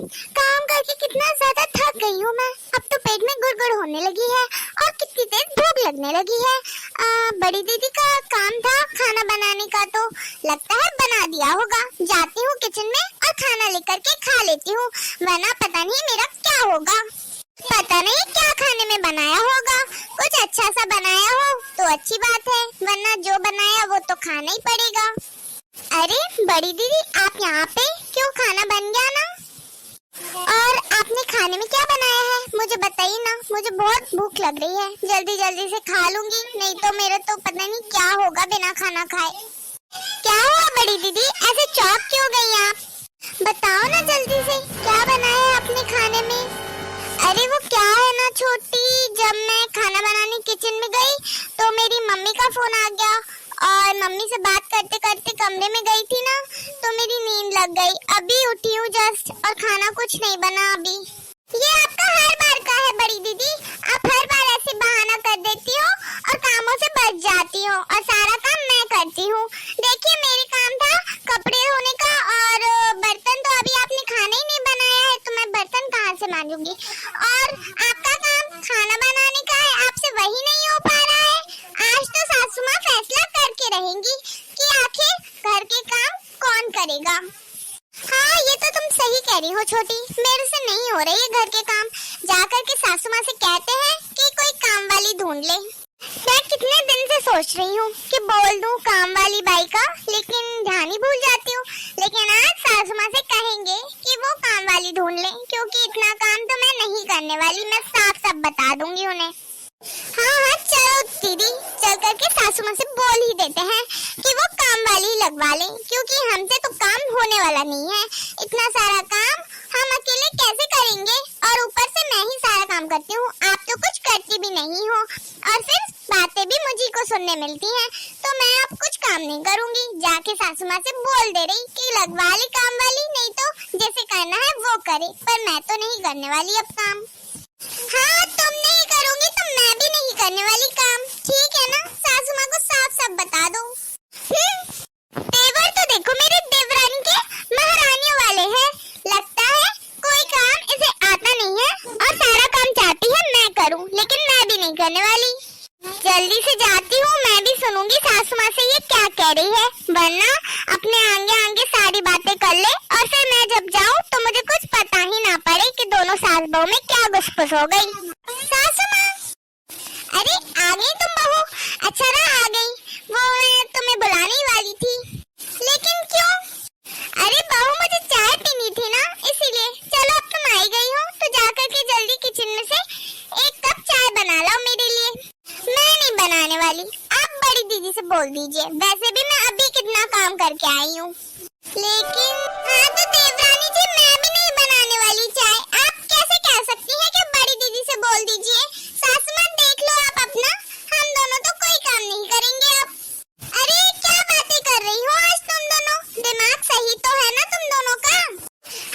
काम करके कितना ज्यादा थक गई हूँ मैं। अब तो पेट में गुड़गुड़ होने लगी है और कितनी देर भूख लगने लगी है। बड़ी दीदी का काम था खाना बनाने का, तो लगता है बना दिया होगा। जाती हूँ किचन में और खाना लेकर के खा लेती हूँ, वरना पता नहीं मेरा क्या होगा। पता नहीं क्या खाने में बनाया होगा, कुछ अच्छा सा बनाया हो तो अच्छी बात है, वरना जो बनाया वो तो खाना ही पड़ेगा। अरे बड़ी दीदी, आप यहाँ पे क्यों? खाना बन गया ना? और आपने खाने में क्या बनाया है मुझे बताइए ना, मुझे बहुत भूख लग रही है। जल्दी जल्दी से खा लूंगी, नहीं तो मेरा तो पता नहीं क्या होगा बिना खाना खाए। क्या हुआ बड़ी दीदी, ऐसे चौंक क्यों गई आप? बताओ ना जल्दी से, क्या बनाया है आपने खाने में? अरे वो क्या है ना छोटी, जब मैं खाना बनाने किचन में गई तो मेरी मम्मी का फोन आ गया और मम्मी से बात करते करते कमरे में गई थी ना, तो मेरी नींद लग गई। अभी उठी हूँ जस्ट और खाना कुछ नहीं बना अभी। ये आपका हर बार का है बड़ी दीदी, आप हर बार ऐसे बहाना कर देती हो और कामों से बच जाती हो और सारा काम मैं करती हूँ। देखिए मेरे काम था कपड़े धोने का और बर्तन तो अभी आपने खाना ही नहीं बनाया है, तो मैं बर्तन कहाँ से मांजूंगी। और आपका काम खाना बनाने का है, आपसे वही नहीं हो पा रहा है। आज तो सासू माँ फैसला करके रहेंगी कि आखिर घर के काम कौन करेगा। हाँ ये तो तुम सही कह रही हो छोटी, मेरे से नहीं हो रही है घर के काम। जाकर के सासू माँ से कहते हैं कि कोई काम वाली ढूंढ ले। मैं कितने दिन से सोच रही हूँ कि बोल दूँ काम वाली बाई का, लेकिन ध्यान ही भूल जाती हूँ। लेकिन आज सासू माँ से कहेंगे कि वो काम वाली ढूंढ ले, क्योंकि इतना काम तो मैं नहीं करने वाली, मैं साफ साफ बता दूंगी उन्हें। हाँ चलो दीदी, चल करके सासू माँ से बोल ही देते हैं कि वो काम वाली लगवा लें, क्योंकि हमसे तो काम होने वाला नहीं है। इतना सारा काम हम अकेले कैसे करेंगे, और ऊपर से मैं ही सारा काम करती हूँ, आप तो कुछ करती भी नहीं हो और फिर बातें भी मुझी को सुनने मिलती हैं। तो मैं अब कुछ काम नहीं करूँगी, जाके सासू माँ से बोल दे रही कि लगवा ले काम वाली, नहीं तो जैसे करना है वो करे, पर मैं तो नहीं करने वाली अब काम। हाँ तुम नहीं करोगी तो मैं भी नहीं करने वाली काम, ठीक है ना? सासू माँ को साफ साफ बता दो। तेवर तो देखो मेरे देवरानी के महारानियों वाले हैं, लगता है कोई काम इसे आता नहीं है और सारा काम चाहती है मैं करूं, लेकिन मैं भी नहीं करने वाली। जल्दी से जाती हूँ, मैं भी सुनूंगी सासू माँ से ये क्या कह रही है, वरना अपने आगे आगे सारी बातें कर ले और फिर मैं जब जाऊँ तो मुझे कुछ पता ही ना पड़े कि दोनों सास बहू में क्या घुसपुस हो गई। सासू माँ, अरे आ गई तुम बहू? अच्छा रहा आ गई, वो मैं तुम्हें बुलाने ही वाली थी। लेकिन क्यों? अरे बहू मुझे चाय पीनी थी ना, इसीलिए। चलो अब तुम आई गई हो तो जाकर के जल्दी किचन में से एक कप चाय बना लाओ मेरे लिए। मैं नहीं बनाने वाली, आप बड़ी दीदी से बोल दीजिए, वैसे भी मैं अभी कितना काम करके आई हूँ। लेकिन हाँ तो देवरानी जी, मैं भी नहीं बनाने वाली चाय, आप कैसे कह सकती हैं कि बड़ी दीदी से बोल दीजिए। सासू माँ देख लो आप अपना, हम दोनों तो कोई काम नहीं करेंगे अब। अरे क्या बातें कर रही हो आज तुम दोनों, दिमाग सही तो है ना तुम दोनों का?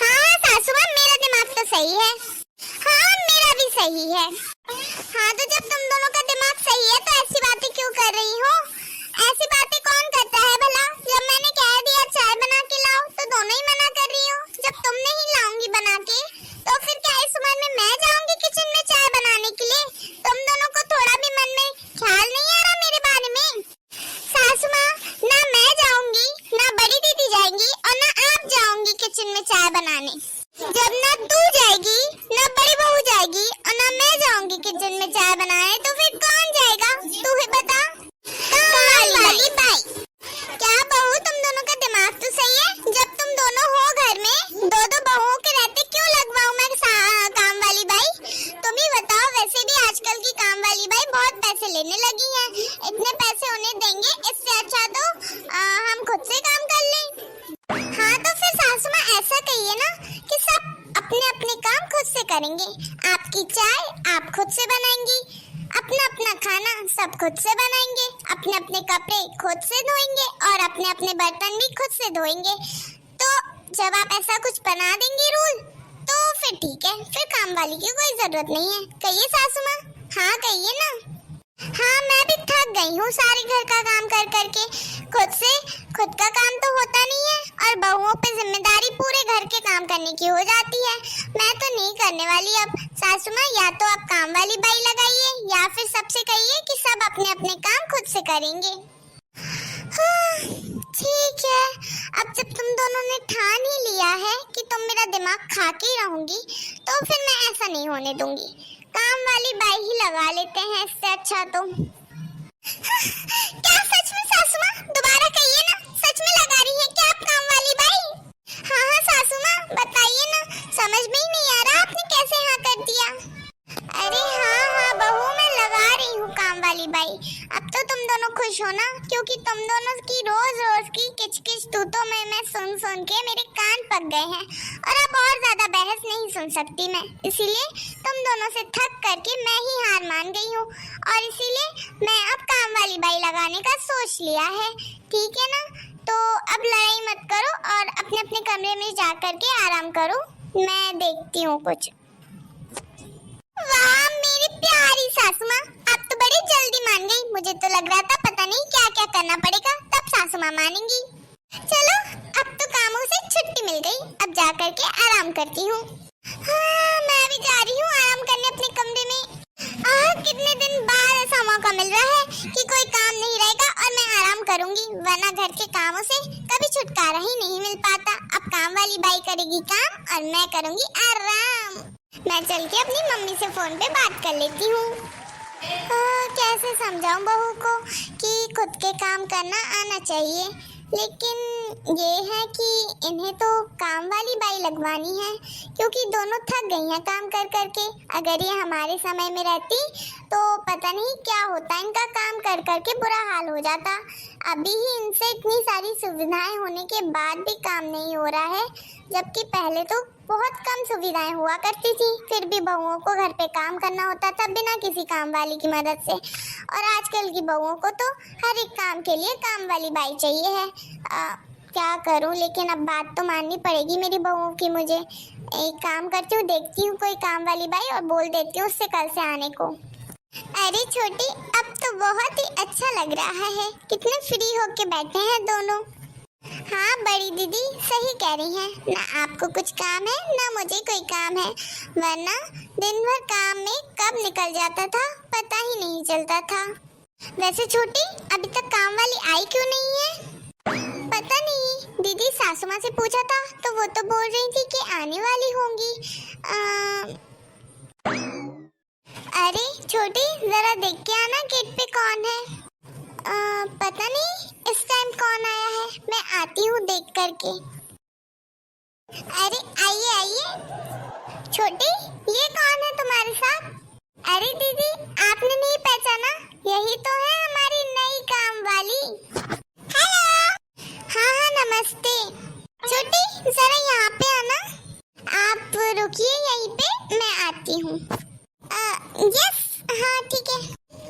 हाँ सासू माँ मेरा दिमाग तो सही है। हाँ मेरा भी सही है। हाँ तो जब तुम दोनों का दिमाग सही है तो ऐसी बातें क्यों कर रही हो? ऐसी बातें कौन करता है भला? जब मैंने कह दिया चाय बना के लाओ तो दोनों ही मना कर रही हो। जब तुम नहीं लाऊंगी बना के तो फिर क्या इस उम्र में मैं जाऊंगी किचन में चाय बनाने के लिए? तुम दोनों को थोड़ा भी मन में ख्याल नहीं आ रहा मेरे बारे में? सासू माँ, ना मैं जाऊंगी, ना बड़ी दीदी जाएंगी और ना आप जाओगी किचन में चाय बनाने। जब ना तू जाएगी, ना बड़ी बहू जाएगी और ना मैं जाऊंगी किचन में चाय बनाने, तो फिर कौन जाएगा? तू ही बता। वाली बाई, क्या बहू तुम दोनों का दिमाग तो सही है? जब तुम दोनों हो घर में, दो दो बहुओं के रहते क्यों लगवाऊं मैं काम वाली बाई? तुम ही बताओ, वैसे भी आजकल की काम वाली बाई बहुत पैसे लेने लगी है, इतने पैसे उन्हें देंगे, इससे अच्छा तो हम खुद से काम कर लें। हाँ तो फिर सासू माँ ऐसा कहिए ना कि सब अपने अपने काम खुद से करेंगे, आपकी चाय आप खुद से बनाएंगी, अपना अपना खाना सब खुद से बनाएंगे, अपने अपने कपड़े खुद से धोएंगे और अपने अपने बर्तन भी खुद से धोएंगे। तो जब आप ऐसा कुछ बना देंगे रूल, तो फिर ठीक है, फिर काम वाली की कोई जरूरत नहीं है। कहिए सासू माँ, हाँ कहिए ना। हाँ मैं भी थक गई हूँ सारे घर का काम कर करके, खुद का काम तो होता नहीं है और बहुओं पे जिम्मेदारी पूरे घर के काम काम करने की हो जाती है। मैं तो नहीं करने वाली अब। सासू माँ, या तो आप काम वाली बाई लगाइए या फिर सबसे कहिए कि सब अपने अपने काम खुद से करेंगे। हाँ, ठीक है। अब जब तुम दोनों ने ठान ही लिया है कि तुम मेरा दिमाग खा के ही रहोगी, तो फिर मैं ऐसा नहीं होने दूंगी। काम वाली बाई ही लगा लेते हैं इससे अच्छा तो। क्या सच में सासू माँ? दोबारा कहिए ना, सच में लगा रही है क्या आप काम वाली बाई? हाँ हाँ सासू माँ, बताइए ना, समझ में ही नहीं आ रहा आपने कैसे हाँ कर दिया। अरे हाँ हाँ बहू, मैं लगा रही हूँ काम वाली बाई। अब तो तुम दोनों खुश हो ना, क्योंकि तुम दोनों की रोज रोज की किचकिच तूतों में मैं सुन सुन के मेरे कान पक गए हैं, और अब और ज्यादा बहस नहीं सुन सकती मैं। इसीलिए तुम दोनों से थक करके मैं ही हार मान गई हूँ, और इसीलिए मैं अब काम वाली बाई लगाने का सोच लिया है। ठीक है ना, तो अब लड़ाई मत करो और अपने अपने कमरे में जा करके आराम करो। मैं देखती हूँ कुछ। वाह मेरी प्यारी सासू माँ, आप तो बड़ी जल्दी मान गई। मुझे तो लग रहा था पता नहीं क्या क्या करना पड़ेगा तब सासू माँ मानेंगी। चलो, अब तो कामों से छुट्टी मिल गई, अब जा करके आराम करती हूँ। हाँ, मैं भी जा रही हूँ आराम करने अपने कमरे में। कितने दिन बाद ऐसा मौका मिल रहा है कि कोई काम नहीं रहेगा और मैं आराम करूंगी, वरना घर के कामों से कभी छुटकारा ही नहीं मिल पाता। अब काम वाली बाई करेगी काम और मैं करूंगी आराम। मैं चल के अपनी मम्मी से फोन पे बात कर लेती हूँ। कैसे समझाऊं बहू को कि खुद के काम करना आना चाहिए, लेकिन ये है कि इन्हें तो काम वाली बाई लगवानी है, क्योंकि दोनों थक गई हैं काम कर करके। अगर ये हमारे समय में रहती तो पता नहीं क्या होता, इनका काम कर करके बुरा हाल हो जाता। अभी ही इनसे इतनी सारी सुविधाएं होने के बाद भी काम नहीं हो रहा है, जबकि पहले तो बहुत कम सुविधाएं हुआ करती थी, फिर भी बहुओं को घर पे काम करना होता था बिना किसी काम वाली की मदद से। और आजकल की बहुओं को तो हर एक काम के लिए काम वाली बाई चाहिए है। क्या करूं, लेकिन अब बात तो माननी पड़ेगी मेरी बहुओं की मुझे। एक काम करती हूँ, देखती हूँ कोई काम वाली बाई और बोल देती हूँ उससे कल से आने को। अरे छोटी, अब तो बहुत ही अच्छा लग रहा है, कितने फ्री होके बैठे हैं दोनों। हाँ बड़ी दीदी सही कह रही हैं, ना आपको कुछ काम है ना मुझे कोई काम है, वरना दिन भर काम में कब निकल जाता था पता ही नहीं चलता था। वैसे छोटी, अभी तक काम वाली आई क्यों नहीं है? पता नहीं, दीदी सासू माँ से पूछा था तो वो तो बोल रही थी कि आने वाली होंगी। अरे छोटी, जरा देख के आना गेट पे कौन है। पता नहीं इस टाइम कौन आया है, मैं आती हूँ देख करके। अरे आइए आइए। छोटी, ये कौन है तुम्हारे साथ? अरे दीदी, आपने नहीं पहचाना? यही तो है हमारी नई काम वाली। हेलो। हाँ हाँ नमस्ते। छोटी जरा यहाँ पे आना। आप रुकिए यहीं पे, मैं आती हूँ। यस हाँ ठीक है।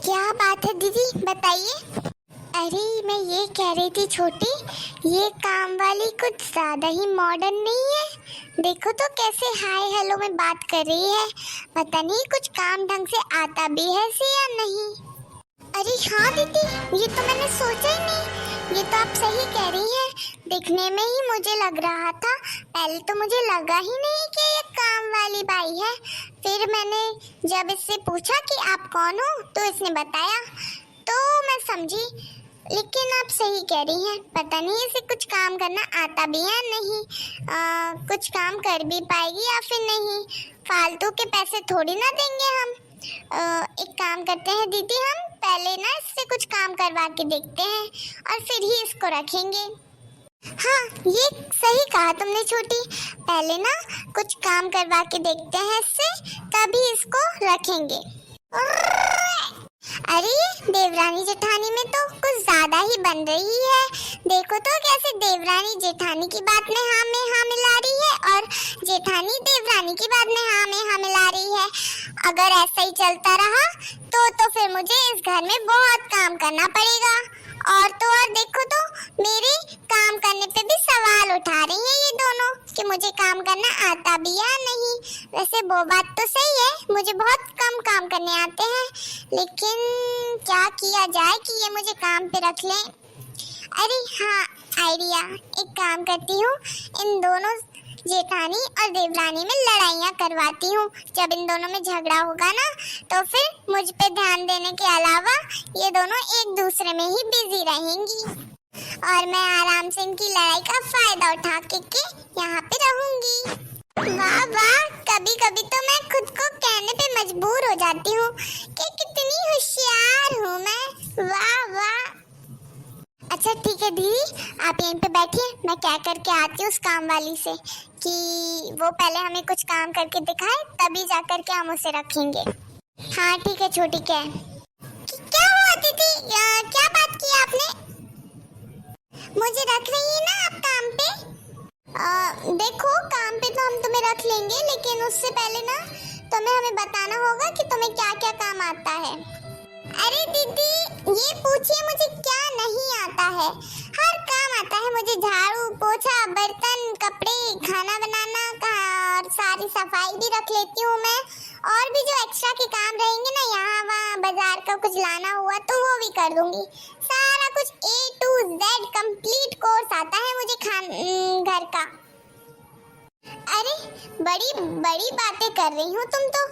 क्या बात है दीदी, बताइए। अरे मैं ये कह रही थी छोटी, ये काम वाली कुछ ज्यादा ही मॉडर्न नहीं है? देखो तो कैसे हाय हेलो में बात कर रही है, पता नहीं कुछ काम ढंग से आता भी है इसे या नहीं। अरे हाँ दीदी, ये तो मैंने सोचा ही नहीं, ये तो आप सही कह रही हैं। दिखने में ही मुझे लग रहा था, पहले तो मुझे लगा ही नहीं कि ये काम वाली बाई है। फिर मैंने जब इससे पूछा कि आप कौन हो तो इसने बताया, तो मैं समझी। लेकिन आप सही कह रही हैं, पता नहीं इसे कुछ काम करना आता भी है नहीं, कुछ काम कर भी पाएगी या फिर नहीं। फालतू के पैसे थोड़ी ना देंगे हम। एक काम करते हैं दीदी, हम पहले ना इससे कुछ काम करवा के देखते हैं और फिर ही इसको रखेंगे। हाँ ये सही कहा तुमने छोटी, पहले ना कुछ काम करवा के देखते हैं इससे, तभी इसको रखेंगे। अरे देवरानी जेठानी में तो कुछ ज्यादा ही बन रही है। देखो तो कैसे देवरानी जेठानी की बात में हाँ मिला रही है और जेठानी देवरानी की बात में हाँ मिला रही है। अगर ऐसा ही चलता रहा तो फिर मुझे इस घर में बहुत काम करना पड़ेगा। और तो और देखो तो मेरे काम करने पे भी सवाल उठा रही हैं ये दोनों कि मुझे काम करना आता भी या नहीं। वैसे वो बात तो सही है, मुझे बहुत कम काम करने आते हैं, लेकिन क्या किया जाए कि ये मुझे काम पे रख लें। अरे हाँ आइडिया, एक काम करती हूँ, इन दोनों जेठानी और देवरानी में लड़ाइयाँ करवाती हूँ। जब इन दोनों में झगड़ा होगा ना तो फिर मुझ पे ध्यान देने के अलावा ये दोनों एक दूसरे में ही बिजी रहेंगी और मैं आराम से इनकी लड़ाई का फायदा उठा के यहाँ पे रहूंगी। वाह वाह, कभी कभी तो मैं खुद को कहने पे मजबूर हो जाती हूँ कि कितनी होशियार हूँ मैं। वाह वाह। अच्छा ठीक है दीदी, आप यहीं पे बैठिए, मैं क्या करके आती हूँ उस काम वाली से कि वो पहले हमें कुछ काम करके दिखाए, तभी जा करके हम उसे रखेंगे। हाँ ठीक है छोटी। क्या हुआ दीदी, क्या बात की आपने? मुझे रख रही है ना आप काम पे? देखो काम पे तो हम तुम्हें रख लेंगे, लेकिन उससे पहले ना तुम्हें हमें बताना होगा कि तुम्हें क्या क्या काम आता है। अरे दीदी ये पूछिए मुझे क्या नहीं आता है। हर काम आता है मुझे, झाड़ू पोछा बर्तन कपड़े खाना बनाना का और सारी सफाई भी रख लेती हूँ मैं। और भी जो एक्स्ट्रा के काम रहेंगे ना, यहाँ वहाँ बाजार का कुछ लाना हुआ तो वो भी कर दूंगी। सारा कुछ A to Z complete course आता है मुझे घर का। अरे बड़ी बड़ी बातें कर रही हो तुम तो।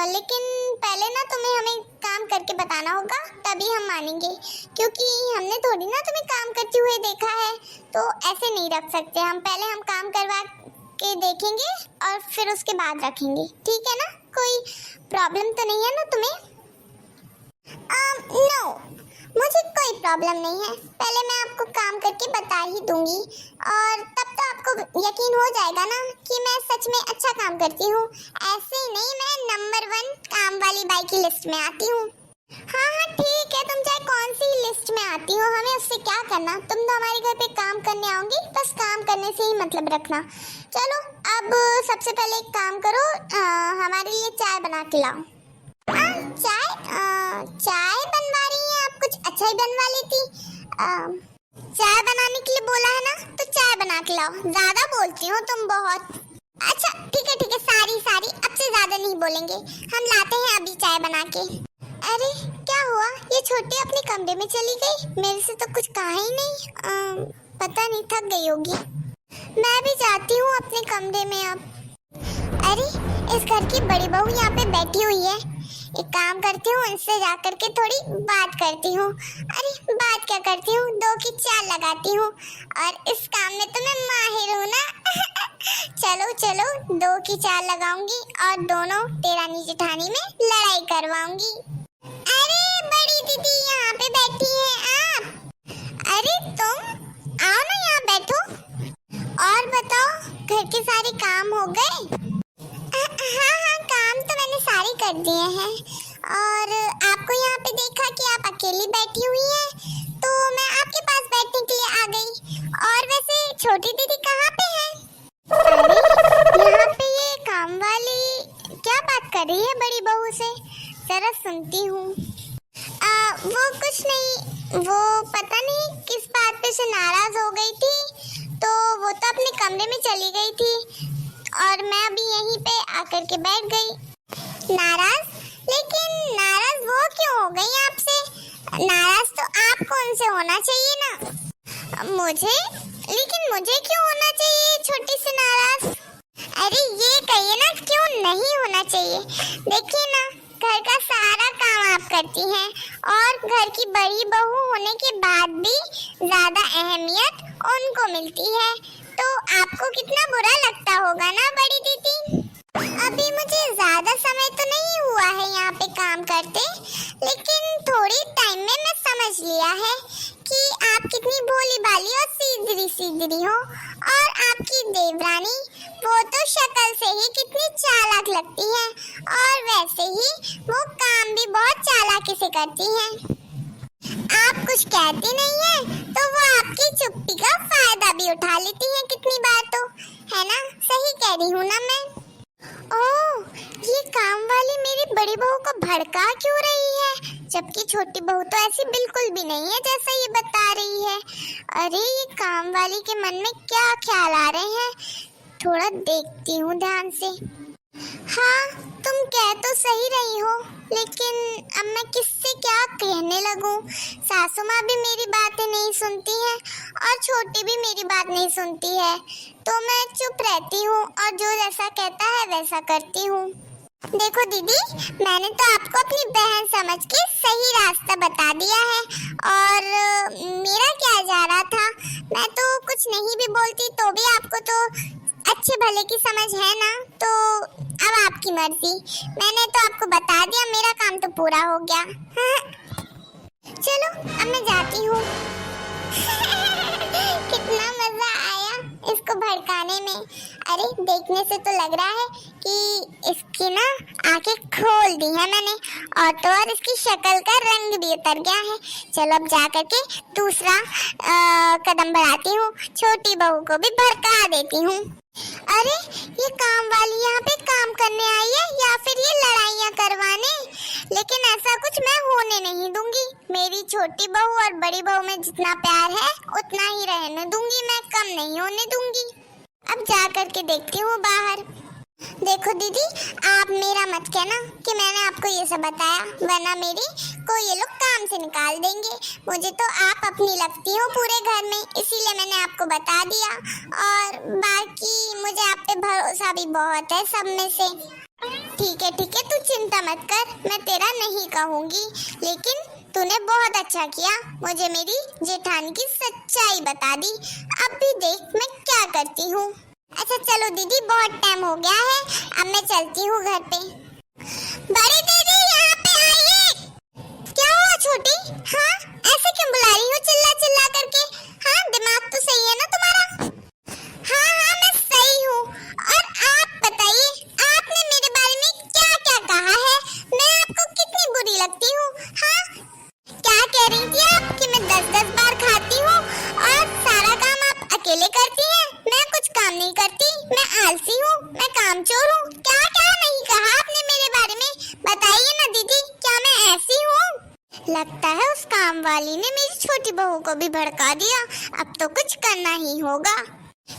लेकिन पहले ना तुम्हें हमें काम करके बताना होगा, तभी हम मानेंगे, क्योंकि हमने थोड़ी ना तुम्हें काम करते हुए देखा है, तो ऐसे नहीं रख सकते हम। पहले हम काम करवा के देखेंगे और फिर उसके बाद रखेंगे, ठीक है ना? कोई प्रॉब्लम तो नहीं है ना तुम्हें? नो, मुझे कोई प्रॉब्लम नहीं है। पहले मैं आपको काम करके बता ही दूंगी और तब तो आपको यकीन हो जाएगा ना कि मैं सच में अच्छा काम करती हूँ। ऐसे ही नहीं, मैं नंबर 1 काम वाली बाई की लिस्ट में आती हूँ। हाँ हाँ ठीक है, तुम चाहे कौन सी लिस्ट में आती हो, हमें उससे क्या करना। तुम तो हमारे घर पे काम करने आओगी, बस काम करने से ही मतलब रखना। चलो अब सबसे पहले एक काम करो, हमारे लिए चाय बना के लाओ। चाय बनवा रही हैं आप? कुछ अच्छा ही बनवा लेती। चाय बनाने के लिए बोला है ना, तो चाय बना के लाओ। ज्यादा बोलती हो तुम बहुत। अच्छा ठीक है, सारी अब से ज्यादा नहीं बोलेंगे, हम लाते हैं अभी चाय बना के। अरे क्या हुआ, ये छोटी अपने कमरे में चली गई, मेरे से तो कुछ कहा ही नहीं। पता नहीं थक गई होगी। मैं भी जाती हूँ अपने कमरे में अब। अरे इस घर की बड़ी बहू यहाँ पे बैठी हुई है, एक काम करती हूँ उनसे जाकर के थोड़ी बात करती हूँ। अरे बात क्या करती हूँ, 2 की चाल लगाती हूँ और इस काम में तो मैं माहिर हूँ ना। चलो 2 की चाल लगाऊंगी और दोनों देरानी जेठानी में लड़ाई करवाऊंगी। अरे बड़ी दीदी यहाँ पे बैठी हैं आप। अरे तुम आओ ना यहाँ बैठो। और बताओ घर के सारे काम हो गए? हाँ काम तो मैंने सारे कर दिए हैं और आपको यहाँ पे देखा कि आप अकेली बैठी हुई हैं, तो मैं आपके पास बैठने के लिए आ गई। और वैसे छोटी दीदी कहाँ पे है? अरे यहाँ पे ये काम वाली क्या बात कर रही है बड़ी बहू से, जरा सुनती हूँ। वो कुछ नहीं, वो पता नहीं किस बात पे से नाराज हो गई थी, तो वो तो अपने कमरे में चली गई थी और मैं अभी यहीं पे आकर के बैठ गई। नाराज? लेकिन नाराज वो क्यों हो गई आपसे? नाराज तो आपको उनसे होना चाहिए ना। लेकिन मुझे क्यों होना चाहिए छोटी सी नाराज? अरे ये कहिए ना क्यों नहीं होना चाहिए। देखिए ना, घर का सारा काम आप करती हैं और घर की बड़ी बहू होने के बाद भी ज्यादा अहमियत उनको मिलती है, तो आपको कितना बुरा लगता होगा ना बड़ी दीदी। अभी मुझे ज्यादा समय तो नहीं हुआ है यहाँ पे काम करते, लेकिन थोड़ी टाइम में मैं समझ लिया है कि आप कितनी भोली भाली और सीधी हो। और आपकी देवरानी, वो तो शक्ल से ही कितनी चालाक लगती है और वैसे ही वो काम भी बहुत चालाकी से करती हैं। आप कुछ कहती नहीं है तो वो आपकी चुप्पी का फायदा भी उठा लेती हैं कितनी बार, तो है ना? सही कह रही हूँ ना मैं? ओह, ये काम वाली मेरी बड़ी बहू को भड़का क्यों रही है, जबकि छोटी बहू तो ऐसी बिल्कुल भी नहीं है जैसा ये बता रही है। अरे ये काम वाली के मन में क्या ख्याल आ रहे हैं, थोड़ा देखती हूँ ध्यान से। हाँ, तुम कह तो सही रही हो, लेकिन अब मैं किससे क्या कहने लगूं? सासू माँ भी मेरी बातें नहीं सुनती है और छोटी भी मेरी बात नहीं सुनती है, तो मैं चुप रहती हूँ और जो जैसा कहता है वैसा करती हूँ। देखो दीदी, मैंने तो आपको अपनी बहन समझ के सही रास्ता बता दिया है और मेरा क्या जा रहा था, मैं तो कुछ नहीं भी बोलती तो भी आपको तो अच्छे भले की समझ है ना, तो अब आपकी मर्जी। मैंने तो आपको बता दिया, मेरा काम तो पूरा हो गया। चलो अब मैं जाती हूँ। कितना मजा आया इसको भड़काने में। अरे देखने से तो लग रहा है कि इसकी ना आंखें खोल दी है मैंने, और इसकी शक्ल का रंग भी उतर गया है। चलो अब जा करके दूसरा कदम बढ़ाती हूँ, छोटी बहू को भी भड़का देती हूँ। अरे ये काम वाली यहाँ पे काम करने आई है या फिर ये लड़ाइयाँ करवाने? लेकिन ऐसा कुछ मैं होने नहीं दूंगी। मेरी छोटी बहू और बड़ी बहू में जितना प्यार है उतना ही रहने दूंगी, मैं कम नहीं होने दूंगी। अब जा करके देखती हूँ बाहर। देखो दीदी, आप मेरा मत कहना कि मैंने आपको ये सब बताया, वरना मेरी को ये लोग काम से निकाल देंगे। मुझे तो आप अपनी लगती हो पूरे घर में, इसीलिए मैंने आपको बता दिया। और बाकी मुझे आप पे भरोसा भी बहुत है सब में से। ठीक है, तू चिंता मत कर, मैं तेरा नहीं कहूँगी। लेकिन तूने बहुत अच्छा किया, मुझे मेरी जेठानी की सच्चाई बता दी। अब भी देख मैं क्या करती हूँ। अच्छा चलो दीदी, बहुत टाइम हो गया है, अब मैं चलती हूँ घर पे। बड़ी दीदी यहाँ पे आइए। क्या हुआ छोटी? हाँ, ऐसे क्यों बुला रही हो चिल्ला चिल्ला करके? हाँ, दिमाग तो सही है ना तुम्हारा? हाँ, मैं सही हूँ। और आप बताइए, आपने मेरे बारे में क्या क्या कहा है? मैं आपको कितनी बुरी लगती हूँ? हाँ, क्या कह रही थी आप कि मैं 10-10 बार खाती हूँ और सारा काम आप अकेले करती हैं? मैं कुछ काम नहीं करती, मैं आलसी हूँ, मैं कामचोर हूँ। क्या क्या नहीं कहा आपने मेरे बारे में? बताइए ना दीदी, क्या मैं ऐसी हूँ? लगता है उस काम वाली ने मेरी छोटी बहू को भी भड़का दिया। अब तो कुछ करना ही होगा।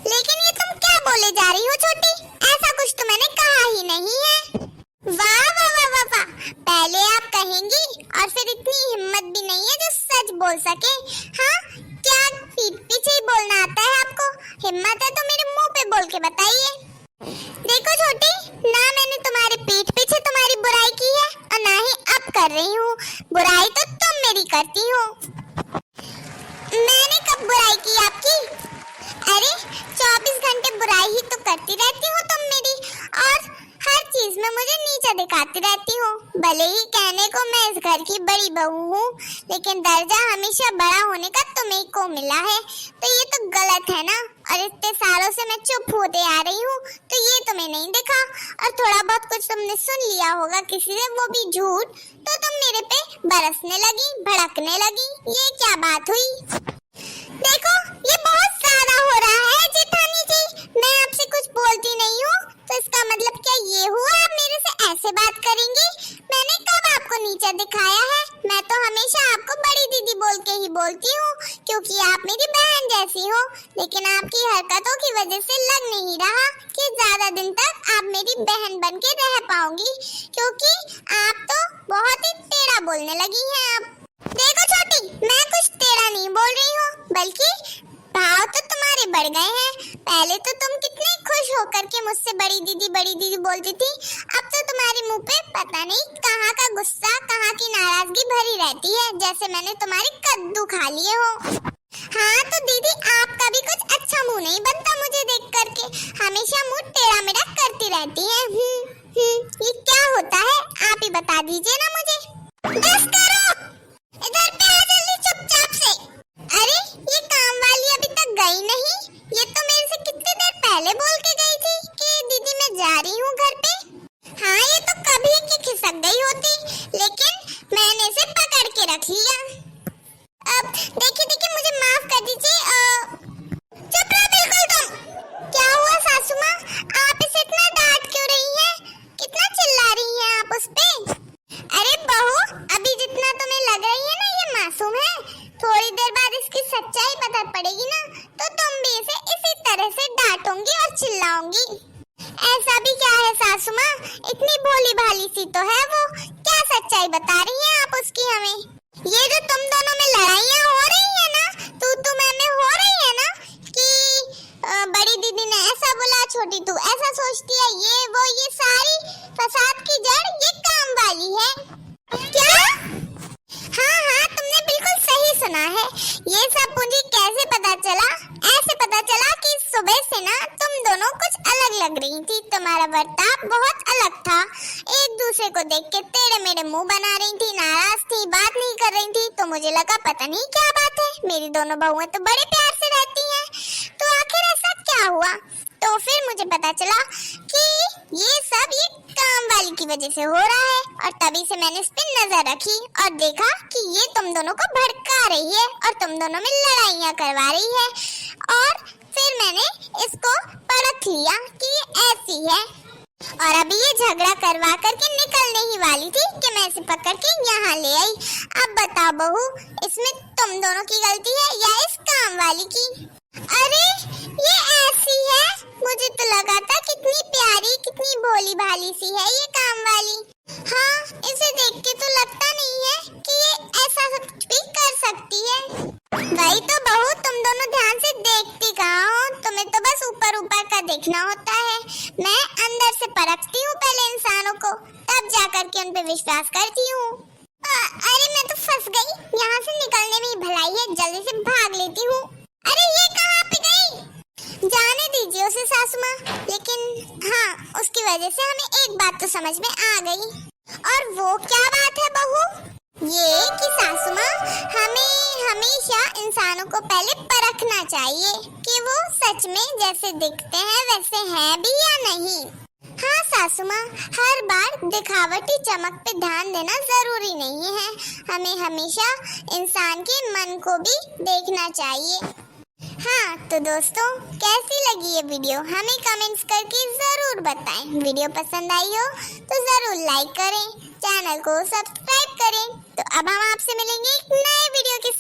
लेकिन ये तुम क्या बोले जा रही हो छोटी? ऐसा कुछ तो मैंने कहा ही नहीं है। वाह वाह वाह वाह वाह, पहले आप कहेंगी और फिर इतनी हिम्मत भी नहीं है जो सच बोल सके। हाँ, क्या पीठ पीछे ही बोलना आता है आपको? हिम्मत है तो मेरे मुंह पे बोल के बताइए। देखो छोटी, ना मैंने तुम्हारे पीठ पीछे तुम्हारी बुराई की है और ना ही अब कर रही हूँ। बुराई तो तुम मेरी करती हो। मैंने कब बुराई की आपकी? अरे 24 घंटे बुराई ही तो करती रहती हो तुम मेरी, और हर चीज में मुझे नीचा दिखाती रहती हो। भले ही कहने को मैं इस घर की बड़ी बहू हूँ, लेकिन दर्जा हमेशा बड़ा होने का तुम्हें को मिला है, तो ये तो गलत है ना। और इतने सालों से मैं चुप होते आ रही हूँ, तो ये तुम्हें नहीं दिखा। और थोड़ा बहुत कुछ तुमने सुन लिया होगा किसी से, वो भी झूठ, तो तुम मेरे पे बरसने लगी, भड़कने लगी। ये क्या बात हुई? देखो, ये बहुत ज्यादा हो रहा है जेठानी जी। मैं आपसे कुछ बोलती नहीं हूँ, तो इसका मतलब क्या ये हुआ आप मेरे से ऐसे बात करेंगी? मैंने कब आपको नीचा दिखाया है? मैं तो हमेशा आपको बड़ी दीदी बोल के ही बोलती हूँ, क्योंकि आप मेरी बहन जैसी हो। लेकिन आपकी हरकतों की वजह से लग नहीं रहा कि ज्यादा दिन तक आप मेरी बहन बन के रह पाओगी, क्योंकि आप तो बहुत ही टेढ़ा बोलने लगी हैं अब। देखो छोटी, मैं कुछ टेढ़ा नहीं बोल रही हूँ, बल्कि भाव तो तुम्हारे बढ़ गए हैं। पहले तो तुम कितने खुश होकर के मुझसे बड़ी दीदी बोलती थी, अब तो तुम्हारे मुंह पे पता नहीं कहाँ का गुस्सा, कहाँ की नाराजगी भरी रहती है, जैसे मैंने तुम्हारे कद्दू खा लिए हो। हाँ तो दीदी, आपका भी कुछ अच्छा मुंह नहीं बनता मुझे देख करके, हमेशा मुंह टेढ़ा मेढ़ा करती रहती है। ये क्या होता है, आप ही बता दीजिए ना मुझे। बस करो, इधर पे आ जल्दी चुपचाप से। अरे ये काम वाली अभी तक गई नहीं, ये तो मेरे से कितनी देर पहले बोल के गई थी कि दीदी मैं जा रही हूँ घर पे। हाँ, ये तो कभी की खिसक गई होती, लेकिन मैंने इसे पकड़ के रख लिया। अब देखिए मुझे माफ कर दीजिए। चुप रहो बिल्कुल तुम। क्या हुआ सासू माँ, आप इसे इतना डांट क्यों रही हैं? कितना चिल्ला रही हैं आप उस पे? अरे बहू, अभी जितना तुम्हें लग रही है ना ये मासूम है, थोड़ी देर बाद इसकी सच्चाई पता पड़ेगी ना, तो तुम भी इसे इसी तरह से डांटोगी और चिल्लाओगी। ऐसा भी क्या है सासू माँ, इतनी भोली भाली सी तो है वो, क्या सच्चाई बता रही हैं आप उसकी हमें? ये जो तुम दोनों में लड़ाइयाँ हो रही है ना, तू मैं हो रही है ना, कि बड़ी दीदी ने ऐसा बोला, छोटी तू ऐसा सोचती है, ये वो, ये सारी फसाद की जड़ ये काम वाली है क्या? हाँ तुमने बिल्कुल सही सुना है। ये सब मुझे कैसे पता चला? ऐसे पता चला कि सुबह से ना तुम दोनों कुछ अलग लग रही थी, तुम्हारा बर्ताव बहुत अलग था, एक दूसरे को देख के टेढ़े मेढ़े मुंह बना रही थी, नाराज थी, बात नहीं कर रही थी, तो मुझे लगा पता नहीं क्या बात है, मेरी दोनों बहुएं तो बड़े प्यार से रहती हैं, तो आखिर ऐसा क्या हुआ? तो फिर मुझे पता चला कि ये काम वाली की वजह से हो रहा है, और तभी से मैंने इस पे नजर रखी और देखा कि ये तुम दोनों को भड़का रही है और तुम दोनों में लड़ाइयाँ करवा रही है, और फिर मैंने इसको परख लिया कि ये ऐसी है, और अभी ये झगड़ा करवा करके निकलने ही वाली थी कि मैं इसे पकड़ के यहाँ ले आई। अब बताओ बहू, इसमें तुम दोनों की गलती है या इस काम वाली की? अरे ये ऐसी है, मुझे तो लगा था कितनी प्यारी, कितनी भोली भाली सी है ये काम वाली। हाँ, इसे देख के तो लगता नहीं है कि ये ऐसा सब कुछ भी कर सकती है। वही तो बहू, तुम दोनों ध्यान से देखती कहाँ हो? तुम्हें तो बस ऊपर ऊपर का देखना होता है, मैं अंदर से परखती हूँ पहले इंसानों को, तब जाकर के उन पे विश्वास करती हूँ। अरे मैं तो फंस गई, यहाँ से निकलने में ही भलाई है, जल्दी से भाग लेती हूँ। अरे ये कहाँ पे गई? जाने दीजिए उसे सासू माँ, लेकिन हाँ, उसकी वजह से हमें एक बात तो समझ में आ गई। और वो क्या बात है बहू? ये कि सासू माँ, हमें हमेशा इंसानों को पहले परखना चाहिए कि वो सच में जैसे दिखते हैं वैसे हैं भी या नहीं। हाँ सासू माँ, हर बार दिखावटी चमक पे ध्यान देना जरूरी नहीं है, हमें हमेशा इंसान के मन को भी देखना चाहिए। हाँ तो दोस्तों, कैसी लगी ये वीडियो हमें कमेंट्स करके जरूर बताएं। वीडियो पसंद आई हो तो जरूर लाइक करें, चैनल को सब्सक्राइब करें। तो अब हम आपसे मिलेंगे एक नए वीडियो के